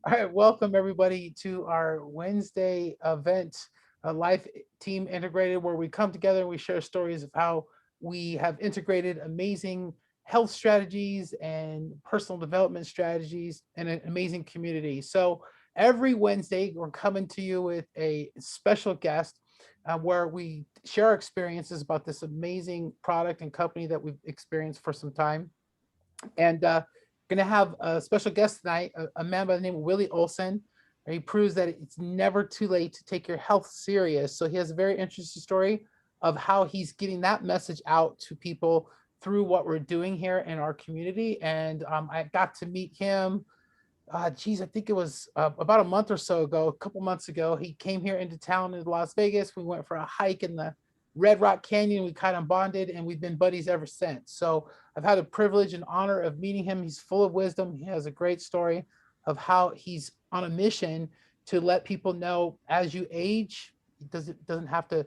All right, welcome everybody to our Wednesday event, Life Team Integrated, where we come together and we share stories of how we have integrated amazing health strategies and personal development strategies in an amazing community. So every Wednesday, we're coming to you with a special guest where we share our experiences about this amazing product and company that we've experienced for some time. And going to have a special guest tonight, a man by the name of Willie Olson. He proves that it's never too late to take your health serious. So he has a very interesting story of how he's getting that message out to people through what we're doing here in our community. And I got to meet him. Geez, I think it was about a month or so ago, a couple months ago. He came here into town in Las Vegas. We went for a hike in the Red Rock Canyon. We kind of bonded and we've been buddies ever since. So I've had the privilege and honor of meeting him. He's full of wisdom. He has a great story of how he's on a mission to let people know as you age, it doesn't have to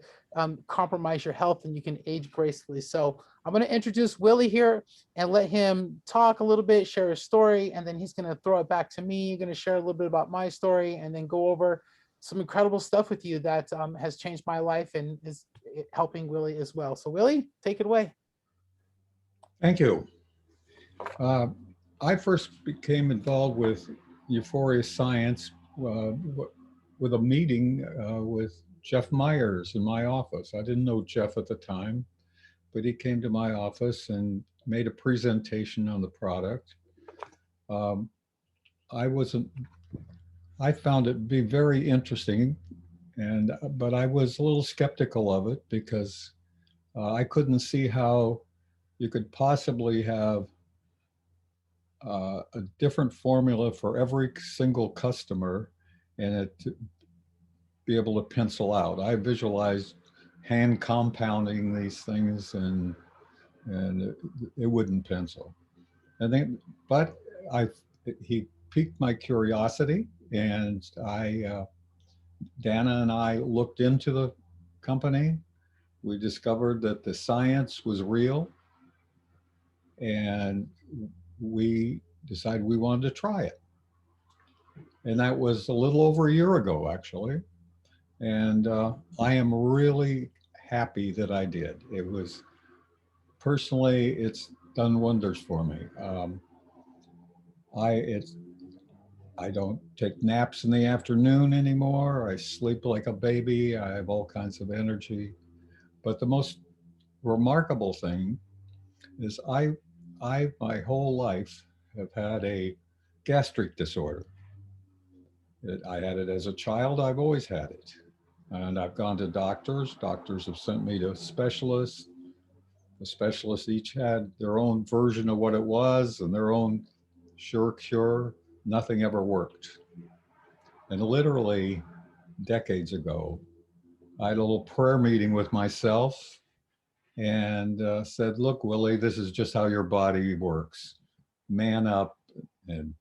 compromise your health and you can age gracefully. So I'm going to introduce Willie here and let him talk a little bit, share his story, and then he's going to throw it back to me. You're going to share a little bit about my story and then go over some incredible stuff with you that has changed my life and is helping Willie as well. So Willie, take it away. Thank you. Uh, I first became involved with Euphoria Science with a meeting with Jeff Myers in my office. I didn't know Jeff at the time, but he came to my office and made a presentation on the product. Um, I wasn't. I found it to be very interesting, but I was a little skeptical of it because I couldn't see how you could possibly have a different formula for every single customer and it to be able to pencil out. I visualized hand compounding these things and it wouldn't pencil. And then, but I he piqued my curiosity, and Dana and I looked into the company. We discovered that the science was real, and we decided we wanted to try it. And that was a little over a year ago, actually. And I am really happy that I did. It was personally, it's done wonders for me. I it's I don't take naps in the afternoon anymore. I sleep like a baby. I have all kinds of energy. But the most remarkable thing is I my whole life have had a gastric disorder. I had it as a child. I've always had it. And I've gone to doctors. Doctors have sent me to specialists. The specialists each had their own version of what it was and their own sure cure. Nothing ever worked. And literally decades ago, I had a little prayer meeting with myself and said, "Look, Willie, this is just how your body works. Man up and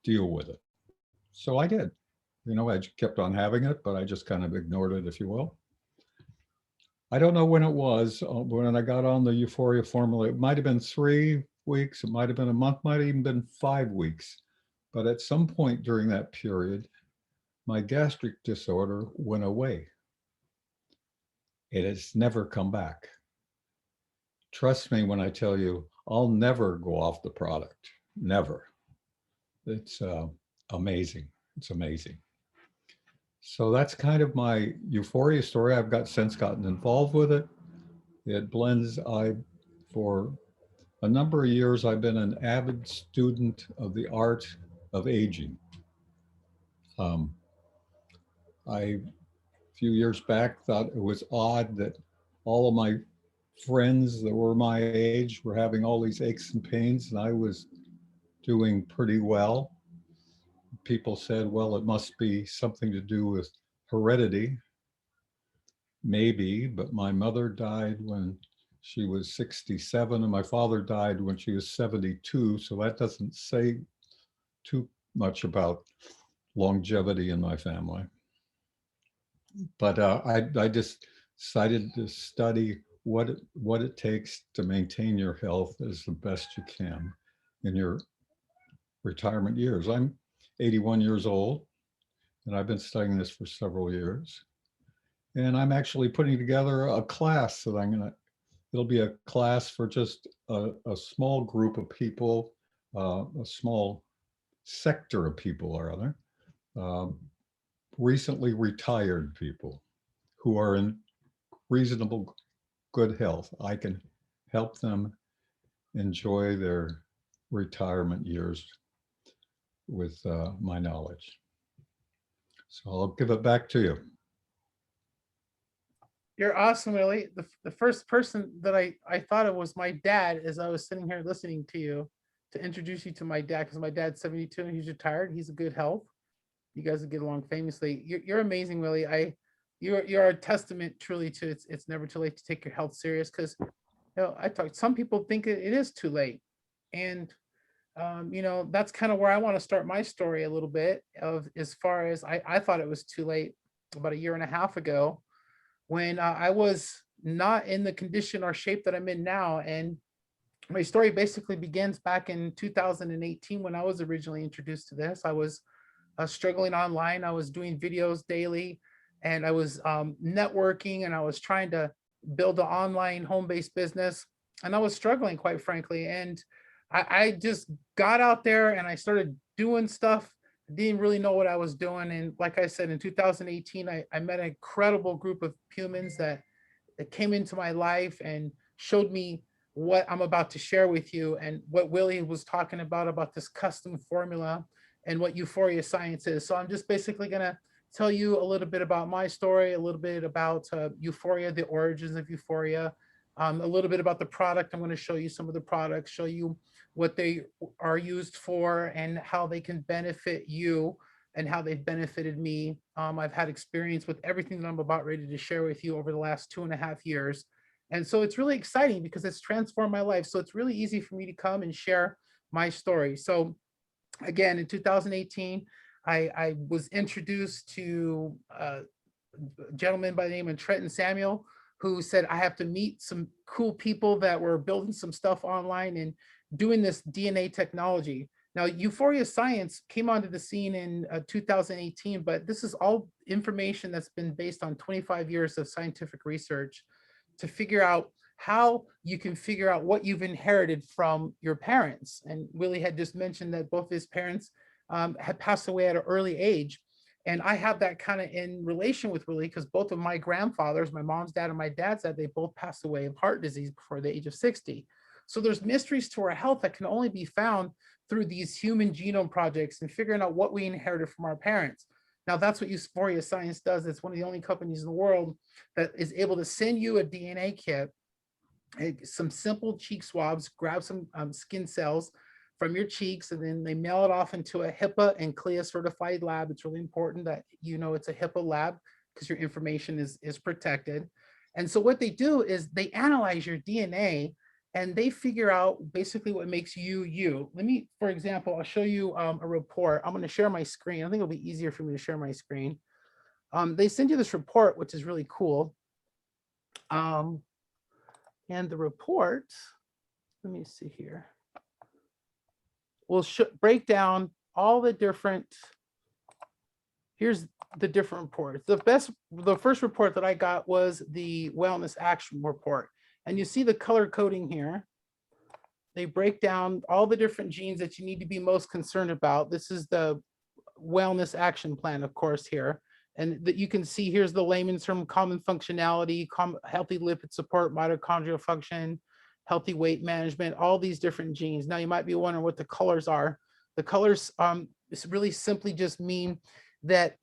deal with it." So I did. You know, I kept on having it, but I just kind of ignored it, if you will. I don't know when it was when I got on the Euphoria formula. It might have been 3 weeks, it might have been a month, might have even been 5 weeks. But at some point during that period, my gastric disorder went away. It has never come back. Trust me when I tell you, I'll never go off the product. Never. It's amazing. It's amazing. So that's kind of my Euphoria story. I've got since gotten involved with it. It blends. For a number of years, I've been an avid student of the art of aging. Um, I, a few years back, thought it was odd that all of my friends that were my age were having all these aches and pains, and I was doing pretty well. People said, well, it must be something to do with heredity. Maybe, but my mother died when she was 67 and my father died when she was 72. So that doesn't say too much about longevity in my family. But I just decided to study what it takes to maintain your health as the best you can in your retirement years. I'm 81 years old, and I've been studying this for several years. And I'm actually putting together a class that it'll be a class for just a small group of people, a small sector of people, or other, um, recently retired people who are in reasonable good health. I can help them enjoy their retirement years with my knowledge. So I'll give it back to you. You're awesome, Willie. The first person that I thought of was my dad as I was sitting here listening to you, to introduce you to my dad, because my dad's 72 and he's retired. He's in good health. You guys would get along famously. You're amazing, Willie. You're a testament truly to it's never too late to take your health serious, because I talk, some people think it is too late. And that's kind of where I want to start my story a little bit, of as far as I thought it was too late about a year and a half ago, when I was not in the condition or shape that I'm in now. And my story basically begins back in 2018 when I was originally introduced to this. I was struggling online. I was doing videos daily, and I was networking, and I was trying to build an online home-based business, and I was struggling, quite frankly. And I just got out there and I started doing stuff. I didn't really know what I was doing. And like I said, in 2018, I met an incredible group of humans that came into my life and showed me what I'm about to share with you, and what Willie was talking about this custom formula and what euphoria science is. So I'm just basically going to tell you a little bit about my story, a little bit about euphoria, the origins of euphoria, a little bit about the product. I'm going to show you some of the products, show you what they are used for and how they can benefit you and how they've benefited me. I've had experience with everything that I'm about ready to share with you over the last 2.5 years. And so it's really exciting because it's transformed my life. So it's really easy for me to come and share my story. So again, in 2018, I was introduced to a gentleman by the name of Trenton Samuel, who said I have to meet some cool people that were building some stuff online and doing this DNA technology. Now, euphoria science came onto the scene in 2018, but this is all information that's been based on 25 years of scientific research to figure out how you can figure out what you've inherited from your parents. And Willie had just mentioned that both his parents had passed away at an early age. And I have that kind of in relation with Willie, because both of my grandfathers, my mom's dad and my dad's dad, they both passed away of heart disease before the age of 60. So there's mysteries to our health that can only be found through these human genome projects and figuring out what we inherited from our parents. Now, that's what Euphoria Science does. It's one of the only companies in the world that is able to send you a DNA kit, some simple cheek swabs, grab some skin cells from your cheeks, and then they mail it off into a HIPAA and CLIA certified lab. It's really important that you know it's a HIPAA lab because your information is protected. And so what they do is they analyze your DNA and they figure out basically what makes you you. Let me, for example, I'll show you a report. I'm going to share my screen. I think it'll be easier for me to share my screen. They send you this report, which is really cool. And the report, let me see here, will break down all the different, here's the different reports. The first report that I got was the wellness action report. And you see the color coding here. They break down all the different genes that you need to be most concerned about. This is the wellness action plan, of course, here. And that you can see here's the layman's term: common functionality, healthy lipid support, mitochondrial function, healthy weight management, all these different genes. Now you might be wondering what the colors are. The colors really simply just mean that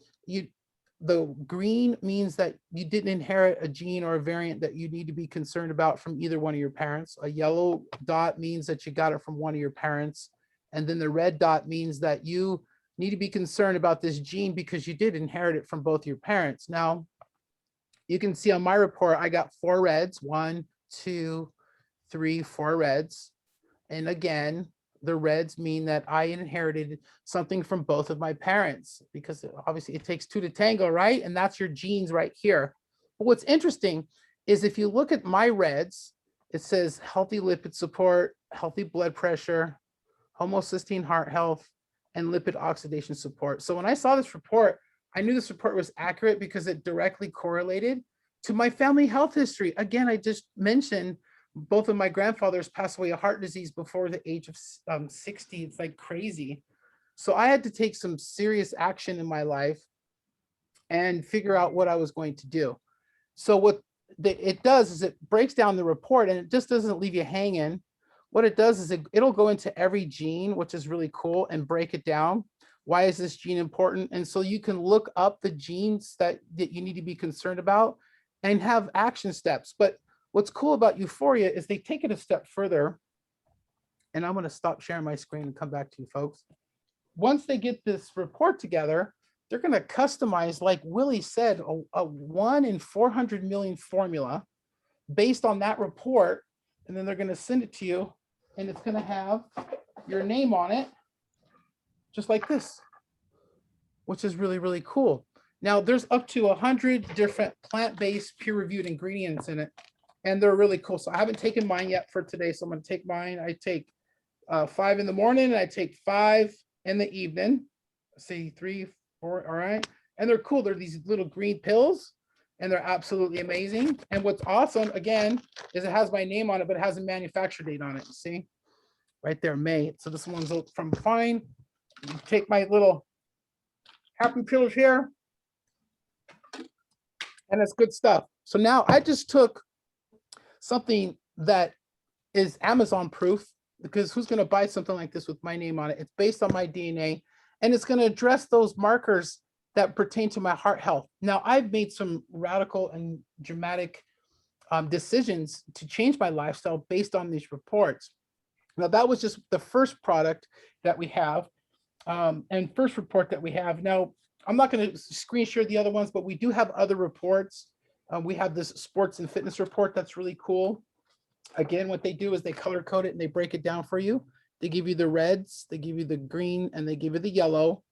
the green means that you didn't inherit a gene or a variant that you need to be concerned about from either one of your parents. A yellow dot means that you got it from one of your parents. And then the red dot means that you need to be concerned about this gene because you did inherit it from both your parents. Now, you can see on my report, I got 4 reds, 1, 2, 3, 4 reds. And again, the reds mean that I inherited something from both of my parents, because obviously it takes 2 to tango, right? And that's your genes right here. But what's interesting is if you look at my reds, it says healthy lipid support, healthy blood pressure, homocysteine heart health, and lipid oxidation support. So when I saw this report, I knew this report was accurate because it directly correlated to my family health history. Again, I just mentioned both of my grandfathers passed away of heart disease before the age of 60. It's like crazy. So I had to take some serious action in my life and figure out what I was going to do. So what it does is it breaks down the report, and it just doesn't leave you hanging. What it does is it'll go into every gene, which is really cool, and break it down. Why is this gene important? And so you can look up the genes that you need to be concerned about and have action steps. But what's cool about Euphoria is they take it a step further. And I'm going to stop sharing my screen and come back to you folks. Once they get this report together, they're going to customize, like Willie said, a 1 in 400 million formula based on that report. And then they're going to send it to you, and it's going to have your name on it, just like this, which is really, really cool. Now, there's up to 100 different plant-based peer-reviewed ingredients in it, and they're really cool. So I haven't taken mine yet for today, so I'm going to take mine. I take 5 in the morning, and I take 5 in the evening. See, 3, 4, all right. And they're cool. They're these little green pills, and they're absolutely amazing. And what's awesome, again, is it has my name on it, but it has a manufacture date on it. See, right there, May. So this one's from Fine. Take my little happy pills here, and it's good stuff. So now I just took something that is Amazon proof, because who's going to buy something like this with my name on it? It's based on my DNA, and it's going to address those markers that pertain to my heart health. Now, I've made some radical and dramatic decisions to change my lifestyle based on these reports. Now, that was just the first product that we have, and first report that we have. Now, I'm not going to screen share the other ones, but we do have other reports. We have this sports and fitness report that's really cool. Again, what they do is they color code it and they break it down for you. They give you the reds, they give you the green, and they give you the yellow.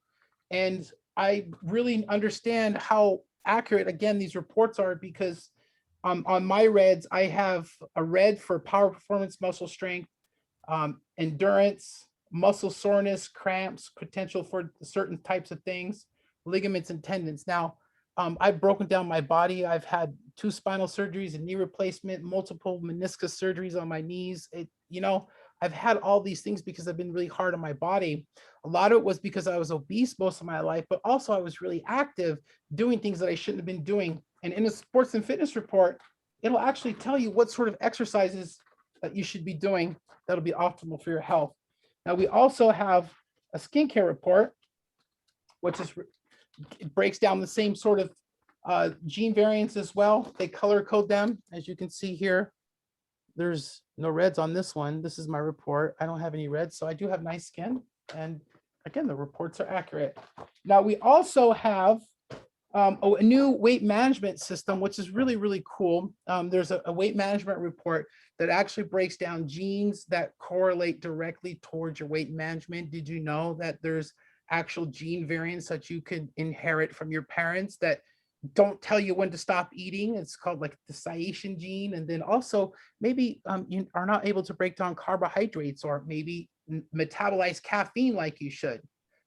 And I really understand how accurate, again, these reports are, because on my reds, I have a red for power, performance, muscle strength, endurance, muscle soreness, cramps, potential for certain types of things, ligaments and tendons. Now, I've broken down my body. I've had 2 spinal surgeries, a knee replacement, multiple meniscus surgeries on my knees. I've had all these things because I've been really hard on my body. A lot of it was because I was obese most of my life, but also I was really active doing things that I shouldn't have been doing. And in a sports and fitness report, it'll actually tell you what sort of exercises that you should be doing that'll be optimal for your health. Now, we also have a skincare report, which is, it breaks down the same sort of gene variants as well. They color code them. As you can see here, there's no reds on this one. This is my report. I don't have any reds, so I do have nice skin. And again, the reports are accurate. Now, we also have a new weight management system, which is really, really cool. There's a weight management report that actually breaks down genes that correlate directly towards your weight management. Did you know that there's actual gene variants that you can inherit from your parents that don't tell you when to stop eating? It's called like the satiation gene. And then also maybe you are not able to break down carbohydrates, or maybe metabolize caffeine like you should.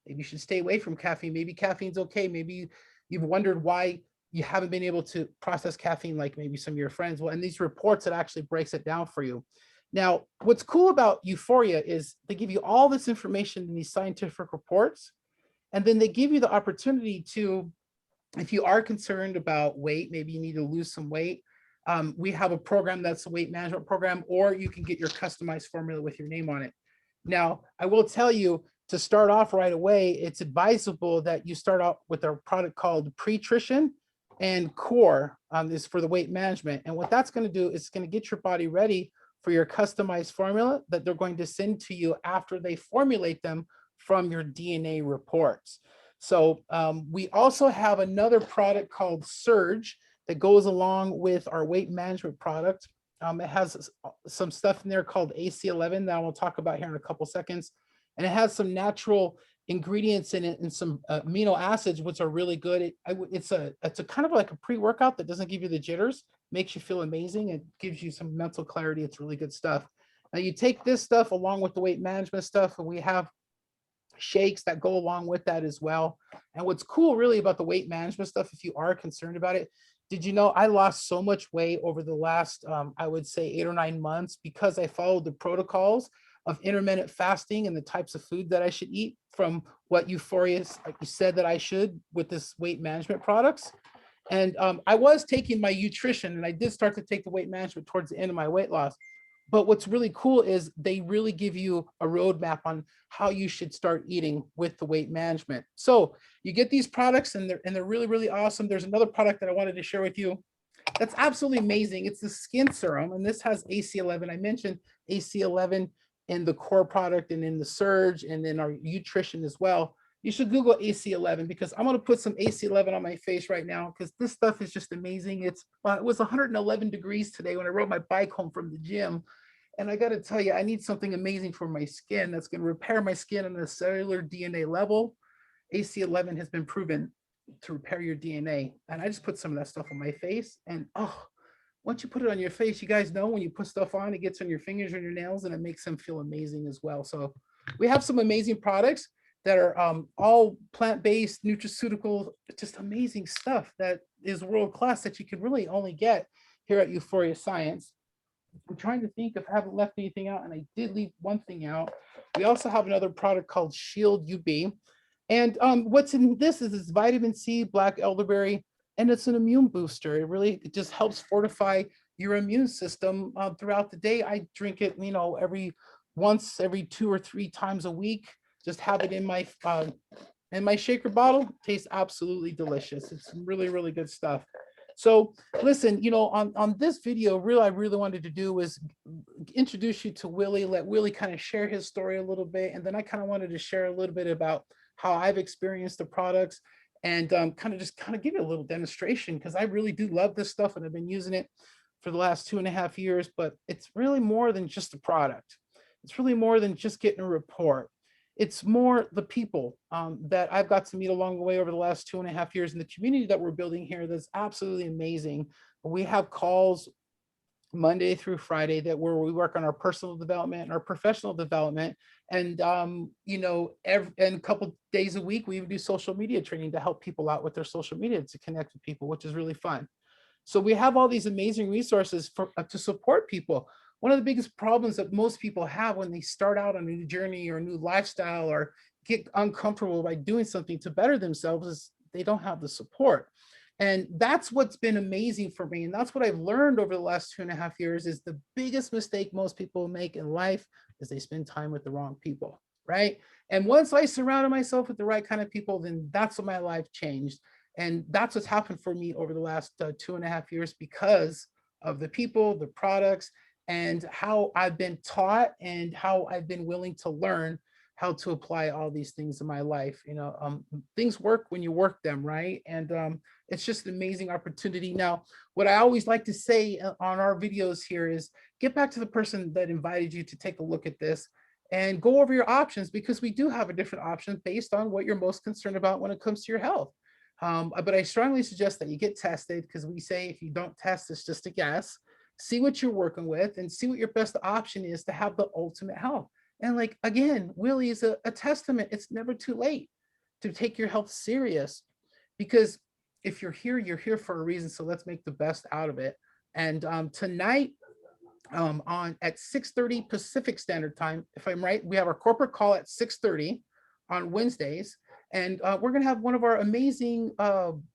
Maybe you should stay away from caffeine. Maybe caffeine's okay. Maybe you've wondered why you haven't been able to process caffeine like maybe some of your friends. Well, and these reports, it actually breaks it down for you. Now, what's cool about Euphoria is they give you all this information in these scientific reports, and then they give you the opportunity to, if you are concerned about weight, maybe you need to lose some weight, we have a program that's a weight management program, or you can get your customized formula with your name on it. Now, I will tell you, to start off right away, it's advisable that you start off with a product called Pretrition and Core. Is for the weight management. And what that's going to do is it's going to get your body ready for your customized formula that they're going to send to you after they formulate them from your DNA reports. So we also have another product called Surge that goes along with our weight management product. It has some stuff in there called AC11 that we'll talk about here in a couple seconds. And it has some natural ingredients in it and some amino acids, which are really good. It's a kind of like a pre-workout that doesn't give you the jitters, makes you feel amazing. It gives you some mental clarity. It's really good stuff. Now you take this stuff along with the weight management stuff, and we have shakes that go along with that as well. And what's cool really about the weight management stuff, if you are concerned about it, did you know I lost so much weight over the last, I would say 8 or 9 months because I followed the protocols of intermittent fasting and the types of food that I should eat from what Euphoria like you said that I should with this weight management products. And I was taking my nutrition and I did start to take the weight management towards the end of my weight loss. But what's really cool is they really give you a roadmap on how you should start eating with the weight management. So you get these products and they're really, really awesome. There's another product that I wanted to share with you that's absolutely amazing. It's the skin serum, and this has AC11. I mentioned AC11 in the core product and in the surge and in our nutrition as well. You should Google AC11 because I'm going to put some AC11 on my face right now because this stuff is just amazing. It was 111 degrees today when I rode my bike home from the gym. And I got to tell you, I need something amazing for my skin that's going to repair my skin on a cellular DNA level. AC11 has been proven to repair your DNA. And I just put some of that stuff on my face. And once you put it on your face, you guys know when you put stuff on, it gets on your fingers and your nails and it makes them feel amazing as well. So we have some amazing products that are all plant-based, nutraceutical, just amazing stuff that is world-class that you can really only get here at Euphoria Science. I'm trying to think if I haven't left anything out, and I did leave one thing out. We also have another product called Shield UB. And what's in this is it's vitamin C, black elderberry, and it's an immune booster. It just helps fortify your immune system throughout the day. I drink it, every 2 or 3 times a week. Just have it in my shaker bottle. Tastes absolutely delicious. It's really, really good stuff. So listen, on this video, I really wanted to do was introduce you to Willie, let Willie kind of share his story a little bit. And then I kind of wanted to share a little bit about how I've experienced the products and kind of give you a little demonstration because I really do love this stuff and I've been using it for the last 2.5 years, but it's really more than just a product. It's really more than just getting a report. It's more the people that I've got to meet along the way over the last 2.5 years and the community that we're building here that's absolutely amazing. We have calls Monday through Friday where we work on our personal development and our professional development. And, and a couple days a week, we even do social media training to help people out with their social media to connect with people, which is really fun. So we have all these amazing resources to support people. One of the biggest problems that most people have when they start out on a new journey or a new lifestyle or get uncomfortable by doing something to better themselves is they don't have the support. And that's what's been amazing for me. And that's what I've learned over the last 2.5 years is the biggest mistake most people make in life is they spend time with the wrong people, right? And once I surrounded myself with the right kind of people, then that's when my life changed. And that's what's happened for me over the last 2.5 years because of the people, the products, and how I've been taught and how I've been willing to learn how to apply all these things in my life. Things work when you work them, right? And it's just an amazing opportunity. Now, what I always like to say on our videos here is get back to the person that invited you to take a look at this and go over your options because we do have a different option based on what you're most concerned about when it comes to your health. But I strongly suggest that you get tested because we say if you don't test, it's just a guess. See what you're working with and see what your best option is to have the ultimate health. And again, Willie is a testament. It's never too late to take your health serious because if you're here for a reason. So let's make the best out of it. And tonight at 6:30 Pacific Standard Time, if I'm right, we have our corporate call at 6:30 on Wednesdays. And we're going to have one of our amazing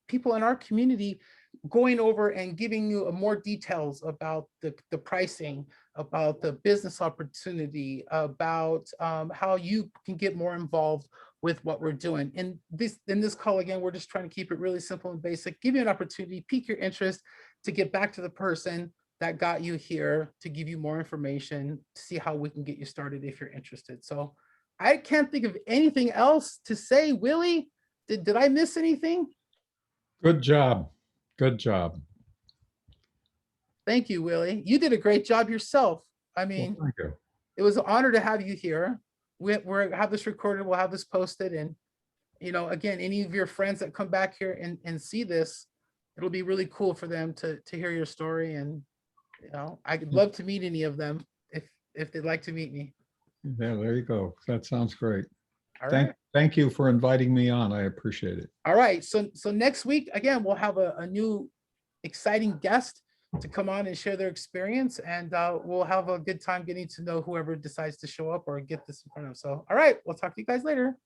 people in our community going over and giving you more details about the pricing, about the business opportunity, about how you can get more involved with what we're doing. In this call, again, we're just trying to keep it really simple and basic, give you an opportunity, pique your interest to get back to the person that got you here, to give you more information, to see how we can get you started if you're interested. So I can't think of anything else to say. Willie, did I miss anything? Good job. Good job. Thank you, Willie. You did a great job yourself. I mean, Well, thank you. it was an honor to have you here. We'll have this recorded, we'll have this posted. And, again, any of your friends that come back here and see this, it'll be really cool for them to hear your story. And, I'd love to meet any of them if they'd like to meet me. Yeah, there you go. That sounds great. All Thank, right. thank you for inviting me on. I appreciate it. All right. So next week, again, we'll have a new exciting guest to come on and share their experience. And we'll have a good time getting to know whoever decides to show up or get this in front of. So, all right. We'll talk to you guys later.